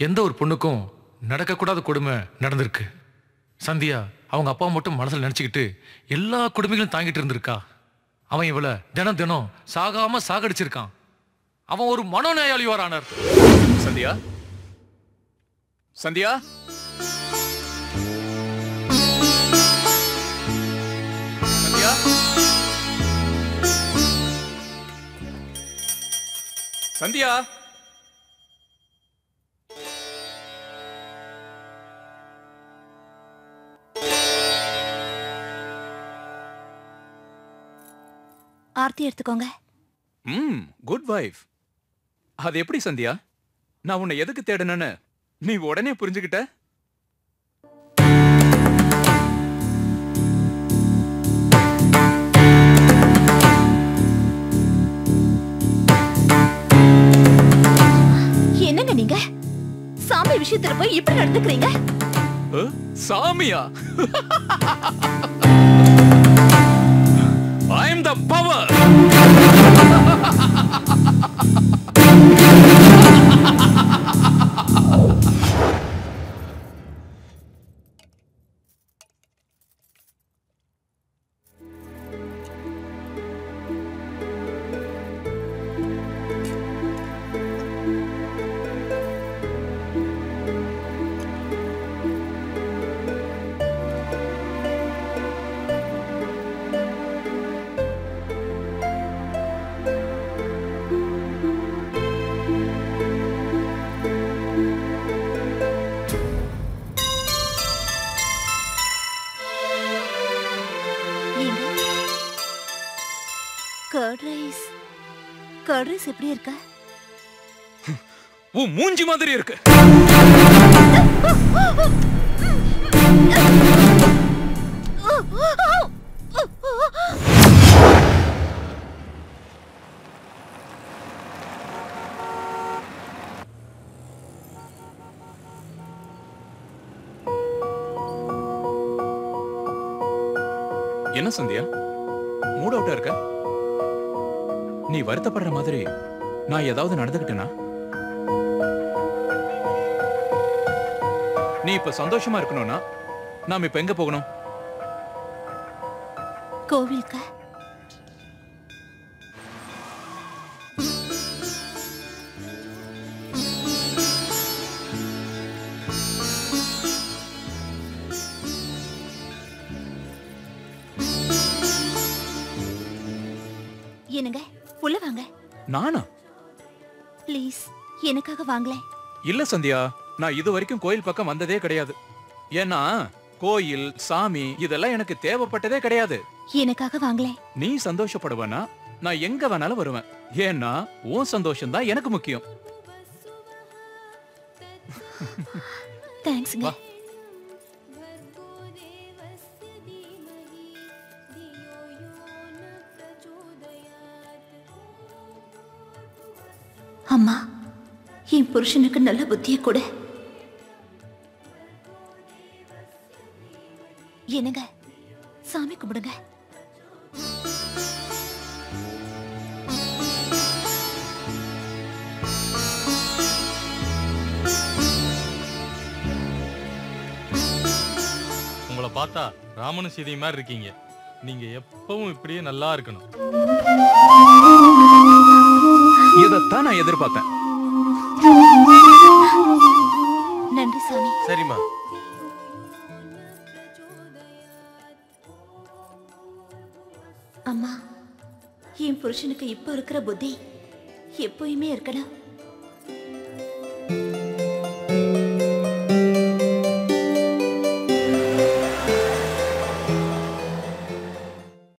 எந்த ஒரு பொண்ணுக்கும் நடக்கக்கூடாத கொடுமை நடந்திருக்கு. சந்தியா அவங்க அப்பா மட்டும் மனசில் நினச்சிக்கிட்டு எல்லா கொடுமைகளும் தாங்கிட்டு இருந்திருக்கா. அவன் இவளை தினம் தினம் சாகாம சாகடிச்சிருக்கான். அவன் ஒரு மனோநோயாளி ஆனார். சந்தியா, சந்தியா, சந்தியா, சந்தியா. ஆர்த்தி எடுத்துக்கோங்க. Good wife. அது எப்படி சந்தியா? நான் உன்னை எதுக்கு தேடணும்னு நீ உடனே புரிஞ்சுக்கிட்ட? என்னங்க நீங்க சாமி விஷயத்துல போய் இப்படி நடந்துக்கிறீங்க? சாமியா? I am the power. Curd rice எப்படி இருக்கா? உன் மூஞ்சி மாதிரி இருக்கு. என்ன சந்தியா, மூட் அவுட்டா இருக்க? நீ வருத்தப்படுற மாதிரி நான் ஏதாவது நடந்துக்கிட்டேனா? நீ இப்ப சந்தோஷமா இருக்கணும்னா நாம இப்ப எங்க போகணும்? கோவிலுக்கு. என்னங்க உள்ள வாங்க. நானா? ப்ளீஸ் எனக்காக வாங்களே. இல்ல சந்தியா, நான் இது வரைக்கும் கோயில் பக்கம் வந்ததே கிடையாது. ஏன்னா கோயில் சாமி இதெல்லாம் எனக்கு தேவைப்பட்டதே கிடையாது. எனக்காக வாங்களே. நீ சந்தோஷப்படுவனா நான் எங்க வேணாலும் வருவேன். ஏன்னா உன் சந்தோஷம் தான் எனக்கு முக்கியம். தேங்க்ஸ்ங்க. அம்மா, என் புருஷனுக்கு நல்ல புத்திய கூட. என்னங்க சாமி கும்பிடுங்க. உங்களை பார்த்தா ராமனும் சீதை மாதிரி இருக்கீங்க. நீங்க எப்பவும் இப்படியே நல்லா இருக்கணும். இதைத்தான் நான் எதிர்பார்த்தேன். நன்றி சாமி. சரிம்மா. அம்மா, என் புருஷனுக்கு இப்ப இருக்கிற புத்தி எப்பயுமே இருக்கணும்.